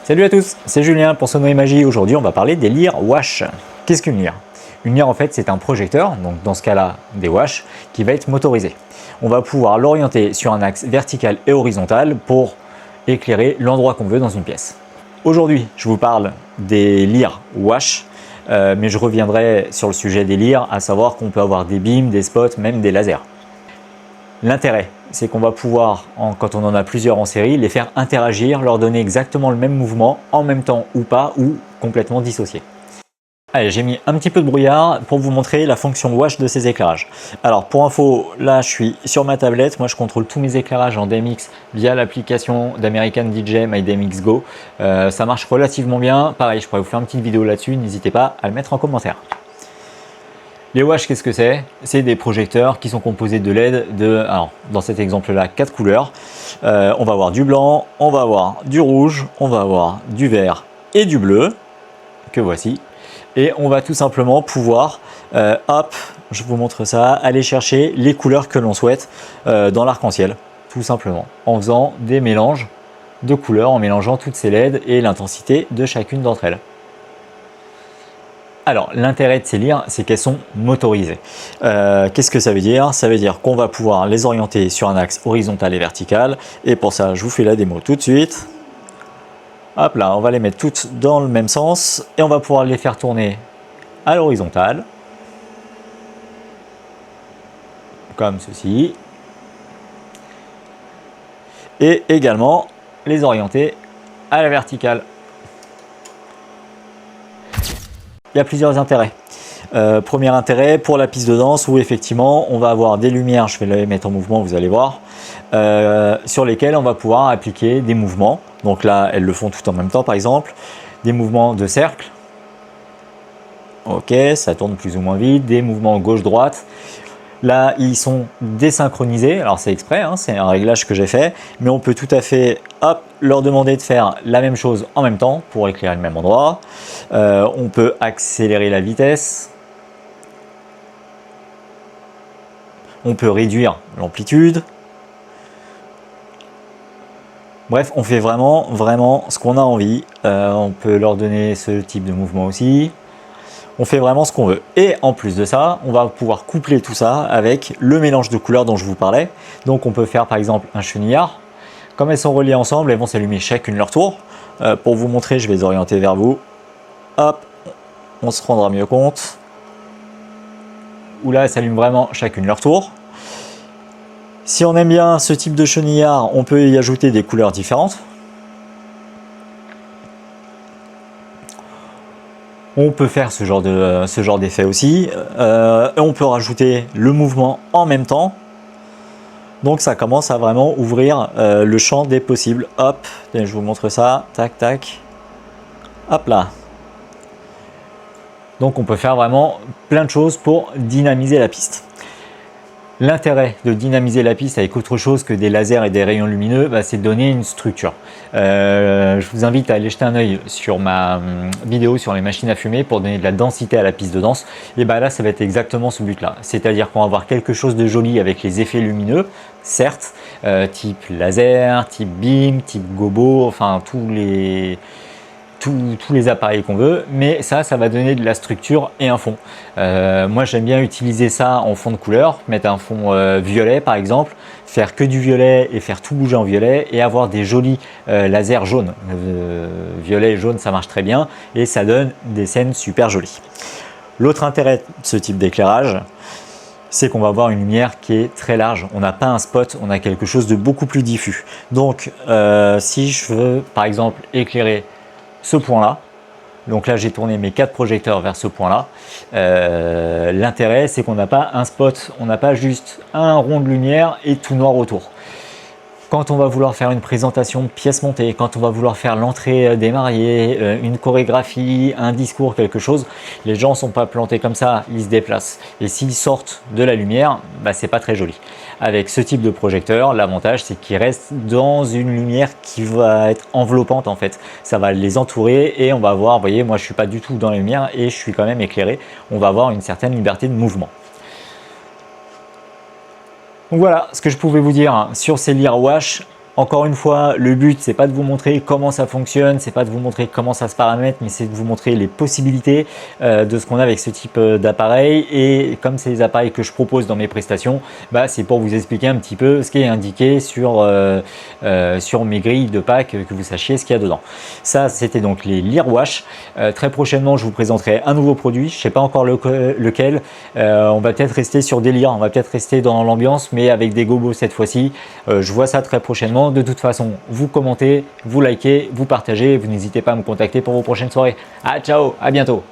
Salut à tous, c'est Julien pour Sono et Magie. Aujourd'hui, on va parler des lyres wash. Qu'est-ce qu'une lyre? Une lyre, en fait, c'est un projecteur, donc dans ce cas-là, des wash, qui va être motorisé. On va pouvoir l'orienter sur un axe vertical et horizontal pour éclairer l'endroit qu'on veut dans une pièce. Aujourd'hui, je vous parle des lyres wash, mais je reviendrai sur le sujet des lyres, à savoir qu'on peut avoir des beams, des spots, même des lasers. L'intérêt, c'est qu'on va pouvoir, quand on en a plusieurs en série, les faire interagir, leur donner exactement le même mouvement, en même temps ou pas, ou complètement dissocié. Allez, j'ai mis un petit peu de brouillard pour vous montrer la fonction wash de ces éclairages. Alors pour info, là je suis sur ma tablette, moi je contrôle tous mes éclairages en DMX via l'application d'American DJ MyDMX Go. Ça marche relativement bien, pareil je pourrais vous faire une petite vidéo là-dessus, n'hésitez pas à le mettre en commentaire. Les wash, qu'est-ce que c'est? C'est des projecteurs qui sont composés de LED alors dans cet exemple-là, 4 couleurs. On va avoir du blanc, on va avoir du rouge, on va avoir du vert et du bleu, que voici. Et on va tout simplement pouvoir, hop, je vous montre ça, aller chercher les couleurs que l'on souhaite dans l'arc-en-ciel, tout simplement, en faisant des mélanges de couleurs, en mélangeant toutes ces LED et l'intensité de chacune d'entre elles. Alors, l'intérêt de ces lyres, c'est qu'elles sont motorisées. Qu'est-ce que ça veut dire? Ça veut dire qu'on va pouvoir les orienter sur un axe horizontal et vertical. Et pour ça, je vous fais la démo tout de suite. Hop là, on va les mettre toutes dans le même sens. Et on va pouvoir les faire tourner à l'horizontale. Comme ceci. Et également, les orienter à la verticale. Il y a plusieurs intérêts. Premier intérêt pour la piste de danse où effectivement on va avoir des lumières, je vais les mettre en mouvement, vous allez voir, sur lesquelles on va pouvoir appliquer des mouvements. Donc là, elles le font tout en même temps par exemple. Des mouvements de cercle. Ok, ça tourne plus ou moins vite. Des mouvements gauche-droite. Là, ils sont désynchronisés. Alors c'est exprès, hein, c'est un réglage que j'ai fait. Mais on peut tout à fait leur demander de faire la même chose en même temps pour éclairer le même endroit. On peut accélérer la vitesse. On peut réduire l'amplitude. Bref, on fait vraiment ce qu'on a envie. On peut leur donner ce type de mouvement aussi. On fait vraiment ce qu'on veut. Et en plus de ça, on va pouvoir coupler tout ça avec le mélange de couleurs dont je vous parlais. Donc on peut faire par exemple un chenillard. Comme elles sont reliées ensemble, elles vont s'allumer chacune leur tour. Pour vous montrer, je vais les orienter vers vous. Hop, on se rendra mieux compte. Où là, elles s'allument vraiment chacune leur tour. Si on aime bien ce type de chenillard, on peut y ajouter des couleurs différentes. On peut faire ce genre d'effet aussi. On peut rajouter le mouvement en même temps. Donc ça commence à vraiment ouvrir le champ des possibles. Hop, je vous montre ça. Tac, tac. Hop là. Donc on peut faire vraiment plein de choses pour dynamiser la piste. L'intérêt de dynamiser la piste avec autre chose que des lasers et des rayons lumineux, c'est de donner une structure. Je vous invite à aller jeter un œil sur ma vidéo sur les machines à fumer pour donner de la densité à la piste de danse. Et là, ça va être exactement ce but-là. C'est-à-dire qu'on va avoir quelque chose de joli avec les effets lumineux, certes, type laser, type beam, type gobo, enfin tous les appareils qu'on veut, mais ça va donner de la structure et un fond. Moi j'aime bien utiliser ça en fond de couleur, mettre un fond violet par exemple, faire que du violet et faire tout bouger en violet et avoir des jolis lasers jaunes. Violet et jaune ça marche très bien et ça donne des scènes super jolies. L'autre intérêt de ce type d'éclairage, c'est qu'on va avoir une lumière qui est très large. On n'a pas un spot, on a quelque chose de beaucoup plus diffus. Donc si je veux par exemple éclairer ce point-là, donc là j'ai tourné mes 4 projecteurs vers ce point-là. L'intérêt c'est qu'on n'a pas un spot, on n'a pas juste un rond de lumière et tout noir autour. Quand on va vouloir faire une présentation de pièces montées, quand on va vouloir faire l'entrée des mariés, une chorégraphie, un discours, quelque chose, les gens ne sont pas plantés comme ça, ils se déplacent. Et s'ils sortent de la lumière, c'est pas très joli. Avec ce type de projecteur, l'avantage c'est qu'ils restent dans une lumière qui va être enveloppante en fait. Ça va les entourer et on va voir, vous voyez, moi je suis pas du tout dans la lumière et je suis quand même éclairé. On va avoir une certaine liberté de mouvement. Donc voilà ce que je pouvais vous dire sur ces lyres wash. Encore une fois, le but c'est pas de vous montrer comment ça fonctionne, c'est pas de vous montrer comment ça se paramètre, mais c'est de vous montrer les possibilités de ce qu'on a avec ce type d'appareil. Et comme c'est les appareils que je propose dans mes prestations, c'est pour vous expliquer un petit peu ce qui est indiqué sur mes grilles de pack, que vous sachiez ce qu'il y a dedans. Ça, c'était donc les Learwash. Très prochainement, je vous présenterai un nouveau produit. Je sais pas encore lequel. On va peut-être rester sur des Lear, on va peut-être rester dans l'ambiance, mais avec des gobos cette fois-ci. Je vois ça très prochainement. De toute façon, vous commentez, vous likez, vous partagez. Vous n'hésitez pas à me contacter pour vos prochaines soirées. Ah, ciao, à bientôt.